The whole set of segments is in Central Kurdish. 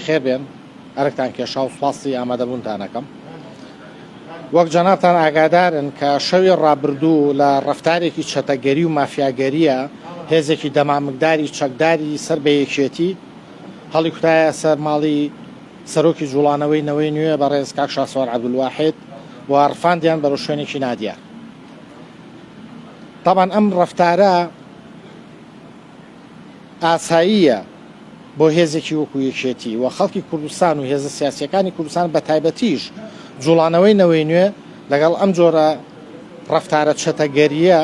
خێبێن ئەرکتان کێشا و سوپاسی ئامادەبوونتانەکەم. وەک جەنابتان ئاگادارن کە شەوی ڕابردوو لە ڕەفتارێکی چەتەگەری و مافیاگەریە هێزێکی دەمامکداری چەکداری سەر بە یەکێتی هەڵی کوتایە سەر ماڵی سەرۆکی جوڵانەوەی نەوەی نوێ بەڕێز کاک شاسوار عەبدولواحید و ڕفاندیان بەرەو شوێنێکی نادیار. طبعا ئەم ڕەفتارە ئاساییە بۆ هێزێکی وەکو یەکێتی و خەڵکی کوردستان و هێزە سیاسیەکانی کوردستان بە تایبەتیش جوڵانەوەی نەوەی نوێ لەگەڵ ئەم جۆرە ڕەفتارە چەتەگەریە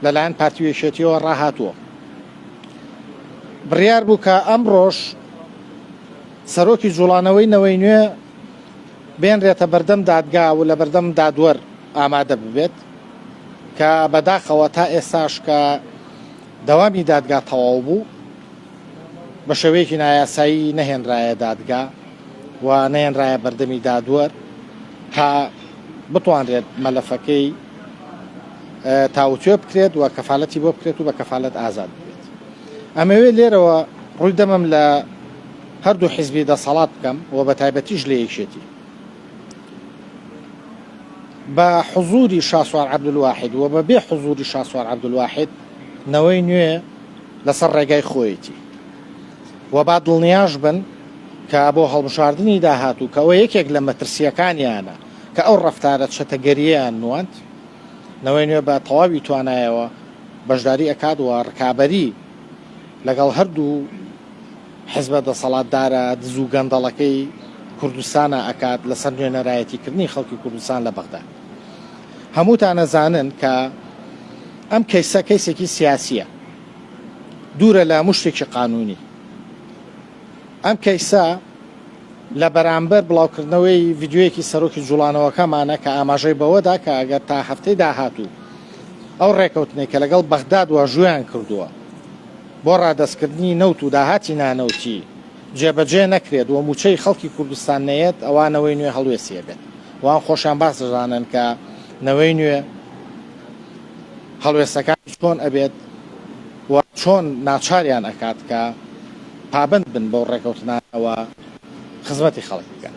لەلایەن پارتی یەکێتیەوە ڕاهاتووە. بڕیار بوو کە ئەمڕۆژ سەرۆکی جوڵانەوەی نەوەی نوێ بێنرێتە بەردەم دادگا و لە بەردەم دادوەر ئامادە ببێت کە بەداخەوە تا ئێستاش کە دەوامی دادگا تەواو بوو بە شێوەیەکی نایاسایی نەهێنرایە دادگا و نەهێنرایە بەردەمی دادوەر تا بتوانرێت مەلەفەکەی تاوتوێ بکرێت و کەفالەتی بۆ بکرێت و بە کەفالەت ئازاد بێت. ئەمەوێ لێرەوە ڕووی دەمەم لە هەردوو حیزبی دەسەڵات بکەم و بە تایبەتیش لە یەکێتی بە حوزوری شاسوار عەبدولواحید و بە بێ حوزوری شاسوار عەبدولواحید نەوەی نوێ لەسەر ڕێگای خۆیەتی و با دڵنیاش بن کە بۆ هەڵبژاردننی داهاتوو کە ئەوە یەکێک لە مەترسیەکانیانە کە ئەو ڕەفتارە چەتەگەریەیان نواند نەوەی نوێ بە تەواوی توانایەوە بەشداری ئەکات و ڕکابەری لەگەڵ هەردوو حیزبە دەسەڵاتدارە دز و گەندەڵەکەی کوردستانە ئەکات لەسەر نوێنەرایەتیکردنی خەڵکی کوردستان لە بەغداد. هەمووتان ئەزانن کە ئەم کەیسە کەیسێکی سیاسیە دوورە لە مشتێکی قانونی. ئەم کەیسە لە بەرامبەر بڵاوکردنەوەی ڤیددیۆیەکی سەرۆکی جوڵانەوەکەمانە کە ئاماژەی بەوەدا کە ئەگەر تا هەفتەی داهاتوو ئەو ڕێکەوتنێک کە لەگەڵ بەغداد و ژویان کردووە بۆ ڕادەستکردنی نەوت و داهاتی نانەوتی جێبەجێ نەکرێت و موچەی خەڵکی کوردستان نەیەت ئەوانەوەی نوێ هەڵوێسیە بێت. وان خۆشیان باس دەزانن کە نەوەی نوێ هەڵوێستەکانی چۆن ئەبێت و چۆن ناچاریان ئەکات کە پابند بن بۆ ڕێکەوتنانەوە خزمەتی خەڵک بکەن.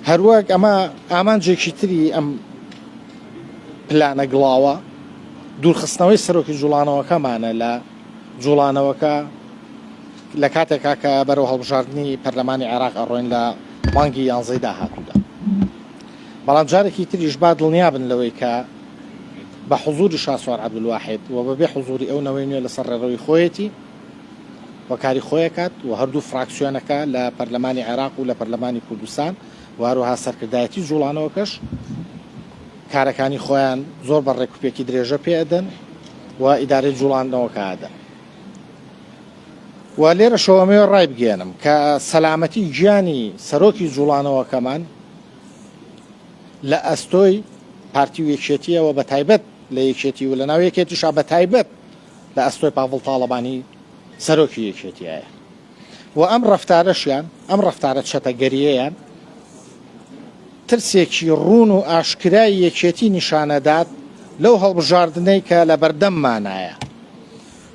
هەروەک ئەمە ئامانجێکی تری ئەم پلانە گڵاوە دوورخستنەوەی سەرۆکی جوڵانەوەکەمانە لە جوڵانەوەکە لە کاتێکا کە بەرەو هەڵبژاردننی پەرلەمانی عێراق ئەڕۆین لە مانگی 11 داهاتوودا. بەڵام جارێکی تریش با دڵنیا بن لەوەی کە بە حوزوری شاسوار عەبدولواحید و بەبێ حوزوری ئەو نەوەی نوێ لەسەر ڕێڕەوەی خۆیەتی وەکاری خۆیەکات و هەردوو فراکسیۆنەکە لە پەرلەمانی عێراق و لە پەرلەمانی کوردستان و هەروەها سەرکردایەتی جوڵانەوەکەش کارەکانی خۆیان زۆر بە ڕێکوپێکی درێژە پێدەن و ئیدارەی جوڵانەوەکە ئادەن. و لێرە شەوەمەوە ڕای بگێنم کە سەلامەتی گیانی سەرۆکی جوڵانەوەکەمان لە ئەستۆی پارتی و یەکێتیەوە بە تایبەت لە یەکێتی و لە ناو یەکێتیشا بە تایبەت لە ئەستۆی پاڤڵ تاڵەبانی سەرۆکی یەکێتیایە و ئەم ڕەفتارەشیان ئەم ڕەفتارە چەتەگەریەیان ترسێکی ڕوون و ئاشکرای یەکێتی نیشانەدات لەو هەڵبژاردنەی کە لە بەردەممانایە.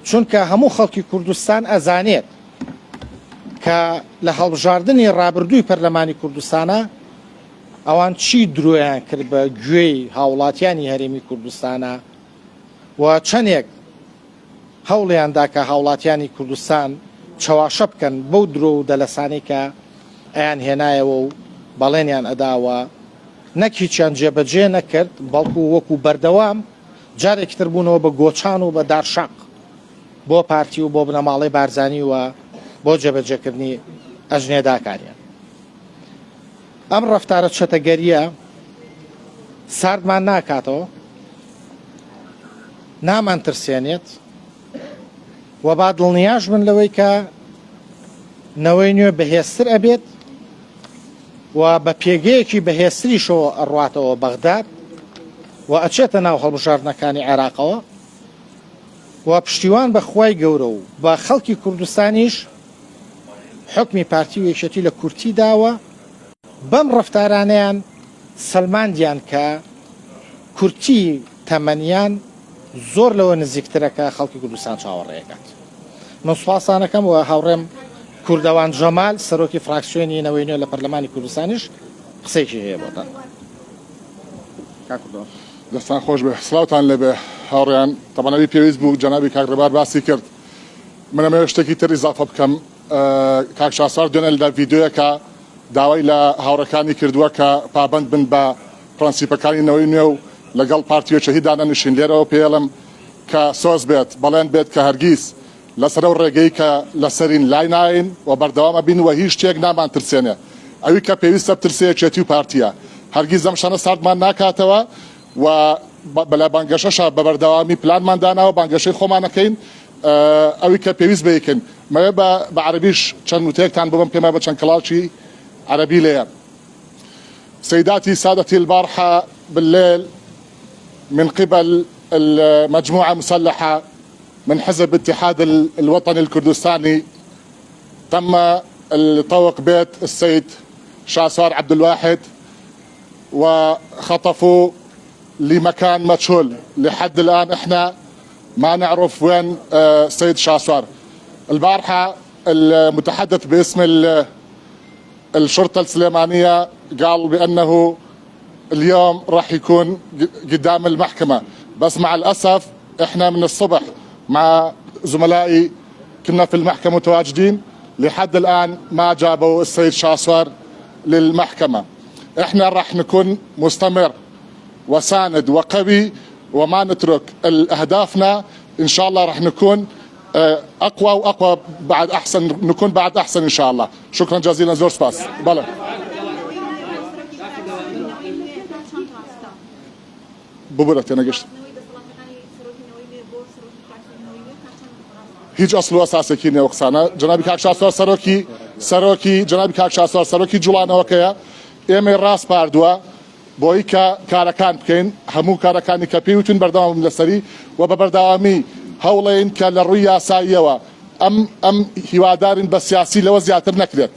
چونکە هەموو خەڵکی کوردستان ئەزانێت کە لە هەڵبژاردننی ڕابردووی پەرلەمانی کوردستانە ئەوان چی درۆیان کرد بە گوێی هاوڵاتیانی هەرێمی کوردستانە و چەندێک هەوڵیاندا کە هاوڵاتیانی کوردستان چاواشە بکەن بەو درۆ و دەلەسانی کە ئەیان هێنایەوە و بەڵێنیان ئەداوە نەکیچیان جێبەجێ نەکرد بەڵکو وەکو بەردەوام جارێکتر بوونەوە بە گۆچان و بە دارشق بۆ پارتی و بۆ بنەماڵەی بارزانی و بۆ جێبەجێکردنی ئەژنێداکاریان. ئەم ڕەفتارە چەتەگەریە ساردمان ناکاتەوە، نامان ترسێنێت و با دڵنیاش بن لەوەی کە نەوەی نوێ بەهێزتر ئەبێت و بە پێگەیەکی بەهێزتریشەوە ئەڕواتەوە بەغداد و ئەچێتە ناو هەڵبژاردنەکانی عێراقەوە و پشتیوان بە خوای گەورە و بە خەڵکی کوردستانیش حکمی پارتی و یەکێتی لە کورتی داوە بەم ڕەفتارانەیان سەلماندیان کە کورتی تەمەنیان زۆر لەوە نزیکترەکە خەڵکی کوردستان چاوەڕێیەکات. من سوپاسانەکەم و هاوڕێم کوردەوان جەمال سەرۆکی فراکسیۆنی نەوەی نوێ لە پەرلەمانی کوردستانیش قسەیەکی هەیە بۆتان. دەستان خۆش بێ سلااوتان لەبێ هاوڕێیان تەمەنەوی پێویست بوو جەنابی کاکڕێبار باسی کرد منەمەوێ شتێکی تر ئیزافە بکەم کاک شاسوار دوێنێ لە ڤیدیۆیەکە داوای لە هاوڕەکانی کردووە کە پابند بن بە پرەنسیپەکانی نەوەی نوێ و لەگەڵ پارتیۆچەهی دانەنشین لێرەوە پێڵم کە سۆز بێت بەڵێن بێت کە هەرگیز لەسەر ئەو ڕێگەی کە لەسەرین لای ناین و بەردەوامە بین وە هیچ شتێک نامان ترسێنێ ئەوی کە پێویستە بترسێکێتی و پارتیە هەرگیز ئەم شانە ساردمان ناکاتەوە و بەلا بانگەشەشە بە بەردەوامی پلانمان داناوە بانگەشەی خۆمانەکەین ئەوی کە پێویست بەیکن مەوێ بە عەرەبیش چەند وتەیەکتان ببم پێما بە چەند کڵاوی عەرەبی لێیە. سيداتي سادتي البارحة بالليل من قبل المجموعة مسلحة من حزب اتحاد الوطني الكردستاني تم طوق بيت السيد شاسوار عبد الواحد وخطفوا لمكان مجهول لحد الآن احنا ما نعرف وين السيد شاسوار. البارحة المتحدث باسم الشرطة السليمانية قال بأنه اليوم راح يكون قدام المحكمة بس مع الأسف احنا من الصبح مع زملائي كنا في المحكمة متواجدين لحد الآن ما جابوا السيد شاسوار للمحكمة. احنا راح نكون مستمر وساند وقوي وما نترك أهدافنا إن شاء الله راح نكون أقوى وأقوى بعد أحسن نكون بعد أحسن إن شاء الله. شكرا جزيلا زور سباس بله ببرت أنا قشت هیچ اصل و اساسێکی نێوەقسانە جەنابی کاک شاسوار سەرۆکی جەنابی کاک شاسوار سەرۆکی جوڵانەوەکەیە ئێمە ڕاست پاردووە بۆی کە کارەکان بکەین هەموو کارەکانی کە پێوتون بەردەوام لەسەری و بە بەردەوامی هەوڵێن کە لە ڕووی یاساییەوە ئەم هیوادارین بە سیاسی لەوە زیاتر نەکرێت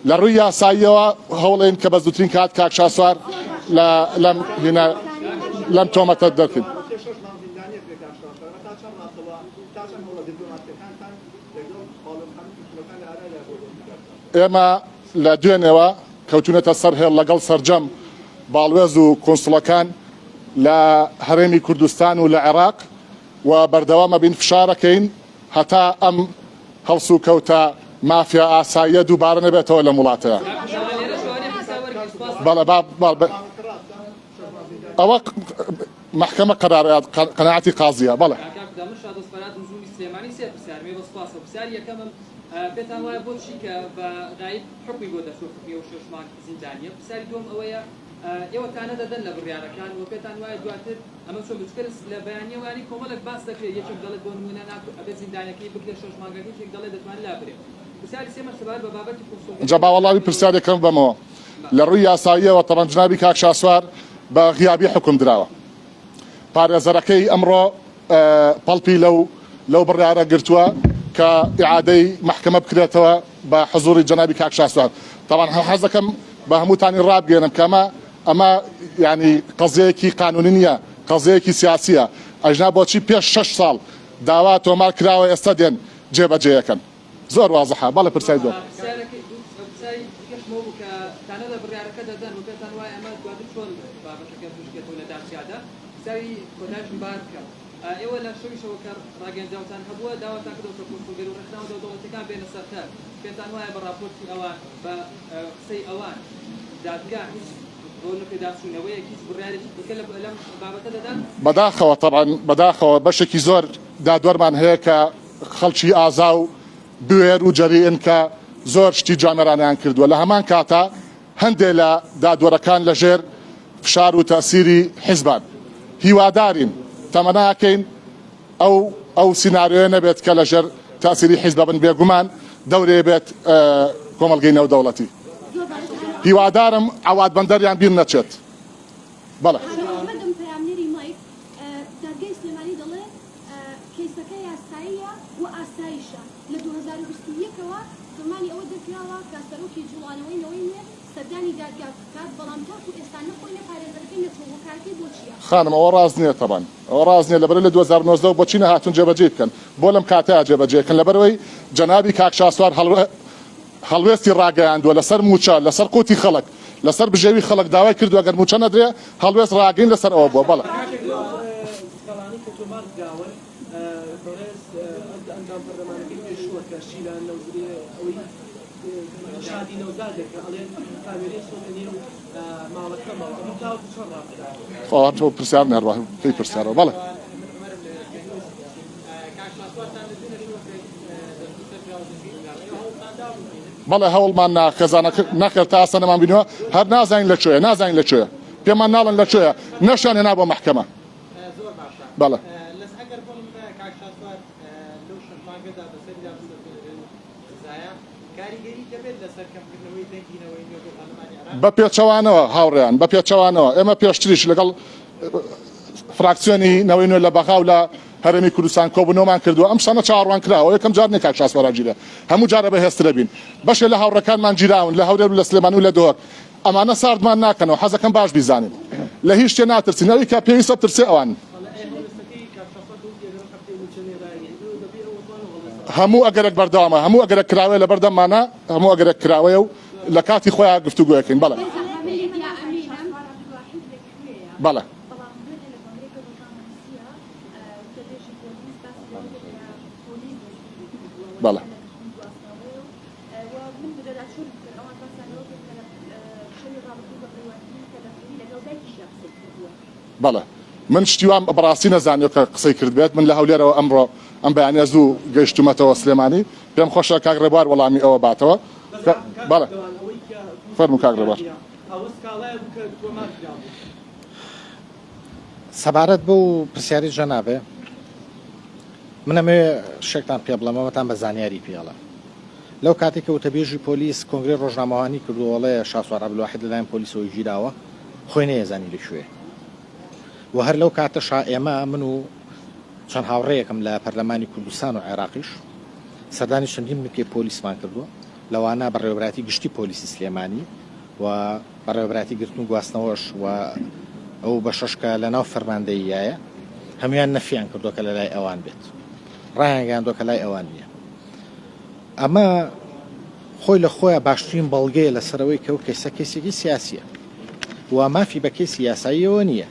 لە ڕووی یاساییەوە هەوڵێن کە بە زووترین کات کاک شاسوار لەم تۆمەتە دەرکرد. ئێمە لە دوێنێەوە کەوتونەتە سەر هێڵ لەگەڵ سەرجەم باڵوێز و کۆنسڵەکان لە هەرێمی کوردستان و لە عێراق و بەردەوامە بین فشارەکەین هەتا ئەم هەڵس و کەوتە مافیا ئاساییە دووبارە نەبێتەوە لە وڵاتەیە. ئەوە محکمە قەناعەتی قازیە بەڵێ پێتان وایە بۆچی کە بە غایب حکمی بۆ دەچوو حکمی و 6 مانگ زیندانیە پرسیاری دوم ئەوەیە ئێوەتانە دەدەن لە بڕیارەکان و پێتان وایە دواتر ئەمە چۆن بچکرس لە بەیانیەوانی کۆمەڵێک باس دەکرێت یەکێک دەڵێت بۆ نمونە ئەبێ زیندانیەکەی بکرێ 6 مانگەکەی یەکێک دەڵێت دەتوانێت لابرێت پرسیاری سێمە سەبارەت بە بابەتی کۆنسڵگەری جا باوەڵاوی پرسیارێکم بەمەوە لە ڕووی یاساییەوە تەڕەن جنابی کاک شاسوار بە غیابی حکم دراوە پارێزەرەکەی ئەمڕۆ پەڵپی لەو بڕیارە گرتووە کە ئیعادەی محکمە بکرێتەوە بە حضوری جەنابی کاک شاسوار. طبعا حەز دەکەم بە هەمووتانی ڕابگەێنم کە ئەمە یعنی قەزەیەکی قانونی نییە قەزەیەکی سیاسیە ئەژنا بۆچی پێش 6 ساڵ داوا تۆمار کراوە ئێستا دێن جێبەجێیەکەن زۆر وازەحە بەڵێ پرسیاری دوم ئێوە لە شویشەوە کە ڕاگەنجاوتان هەبووە داواتان کردەوە کۆنسڵگەری و ڕێکخراوە دەوڵەتەکان بێنە سەرکار پێتان وایە بە راپۆرتی ئەوان بە قسەی ئەوان دادگا هیچ بۆ نەپێداچوونەوەیەک هیچ بڕیارێکی دیکە لەم بابەتە دەدات بەداخەوە طبعا بەداخەوە بەشێکی زۆر دادوەرمان هەیە کە خەڵکی ئازا و بوێر و جەریئن کە زۆر شتی جامێرانیان کردووە لە هەمان کاتە هەندێک لە دادوەرەکان لەژێر فشار و تەسیری حیزبان هیوادارین تەمەناکەین ئەو سیناریۆیە نەبێت کە لەژێر تاسیری حیزب بن بێگومان دەورێ بێت کۆمەڵگەی نێودەوڵەتی هیوادارم عەواد بەندەریان بیر نەچێت. بەڵێ کەیسەکە یاساییە و ئاساییشە لە 2021ەوە فەرمانی ئەوە دەکراوە کە سەرۆکی جوڵانەوەی نەوەی نوێ سەردانی دادگا بکات بەڵام تاکو ئێستا نەخۆینە پارێزەرەکەی نەچوو کارکەی بۆ چییە؟ خانم ئەوە ڕاز نییە تەبەن ئەوە ڕاز نییە لەبەر لە 2019 بۆچی نەهاتون جێبەجێ بکەن بۆ لەم کاتەیە جێبەجێکن لەبەرەوەی جەنابی کاک شاسوار هەڵوێستی ڕاگەیاندووە لەسەر موچە لەسەر قوتی خەڵک لەسەر بژێوی خەڵک داوای کردو ئەگەر موچە نەدرێ هەڵوێست ڕاگەین لەسەر ئەوە بووە بەڵێ شادی نەوزادێکە ئەڵێن کامێرەی سۆتەنیە و ماڵەکەمەوە ئەمە تاوت چۆن ڕاکەدا تۆ پرسیار نەڕوە پێی پرسیارەوە بەڵێ بەڵێ هەوڵمان ناکەزانە نەکرد تا ئەسەنەمان بینەوە هەر نازانین لەکوێیە نازانین لەکوێیە پێمان ناڵن لەکوێیە نەشان هێنا بۆ مەحکەمە زۆر باشە بەڵێ لەس ئەگەر بڵم کاک شاسوار لەو شەمانگەدا بەسەردا زایە کاریگەری دەبێت لەسەر کەمکردنەوەی دەنگینەوەی نوێ بۆ پەرلەمانی عێراق بە پێچەوانەوە هاوڕێیان بە پێچەوانەوە ئێمە پێشتریش لەگەڵ فراکسیۆنی نەوەی نوێ لە بەغاو لە هەرێمی کوردستان کۆبوونەوەمان کردووە ئەم شانە چاڕوان کراوە یەکەم جار نێ کاک شاسوار گیرە هەموو جارە بەهێزترە بین بەشێ لە هاوڕەکانمان گیراون لە هەورێر و لە سلێمانی و لە دۆر ئەمانە ساردمان ناکەنەوە حەزەکەم باش بیزانین لە هیچ شتێ ناترسین ئەوەی کە پێویستە بترسێ ئەوان هەموو ئەگەرێک بەردەوامە هەموو ئەگەرێک کراوەیە لە بەردەممانە هەموو ئەگەرێک کراوەیە و لە کاتی خۆیان گفتوگویەکەین بەڵێ بەڵێ بەڵێ بەڵێ من شتیوان بەڕاستی نەزانیۆ کە قسەی کرد بێت من لە هەولێرەوە ئەمڕۆ ئەم بەیانە زوو گەیشتومەتەوە سلێمانی پێم خۆشە کاک ڕێبوار وەڵامی ئەوە باتەوە بەڵێ فەرموو کاک ڕێبوار سەبارەت بۆ پرسیاری جەنابێ منەمێ شێکتان پێ بڵێمەوەتان بە زانیاری پێڵە لەو کاتێک کە وتەبێژی پۆلیس کۆنگرێ ڕۆژنامەوانی کردووەڵێ شاسوار عەبدولواحید لەلایەن پۆلیسەوەی گیراوە خۆی نەیەزانی لەکوێ و هەر لەو کاتەشا ئێمە من و چەند هاوڕێیەکم لە پەرلەمانی کوردستان و عێراقیش سەردانی چەندین بنکەی پۆلیسمان کردووە لەوانە بەڕێوەبەراتی گشتی پۆلیسی سلێمانی و بەڕێوەبەراتی گرتن و گواستنەوەش و ئەو بە شەشکە لە ناو فەرماندەییایە هەمویان نەفیان کردووە کە لە لای ئەوان بێت ڕایانگەاندووە کە لای ئەوان نییە ئەمە خۆی لە خۆیان باشترین بەڵگەیە لەسەرەوەی کە ئەو کەسە کەسێکی سیاسیە و مافی بە کەسی یاساییەوە نییە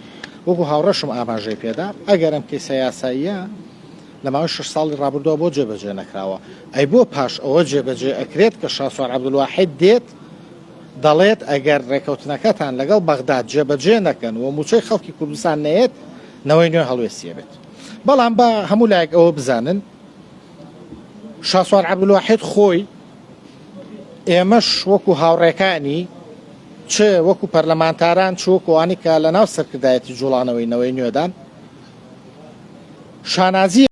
وەکو هاوڕەشم ئاماژەی پێدا ئەگەر ئەم کەسە یاساییە لە ماوەی 6 ساڵی ڕابردووە بۆ جێبەجێ نەکراوە ئەی بۆ پاش ئەوە جێبەجێ ئەکرێت کە شاسوار عەبدولواحید دێت دەڵێت ئەگەر ڕێکەوتنەکەتان لەگەڵ بەغداد جێبەجێ نەکەن و موچەی خەڵکی کوردستان نەیەت نەوەی نوێ هەڵوێستیە بێت بەڵام بە هەموو لایەک ئەوە بزانن شاسوار عەبدولواحید خۆی ئێمەش وەکو هاوڕێکانی چ وەکو پەرلەمانتاران چ وەکوانی کە لە ناو سەرکردایەتی جوڵانەوەی نەوەی نوێدان شانازی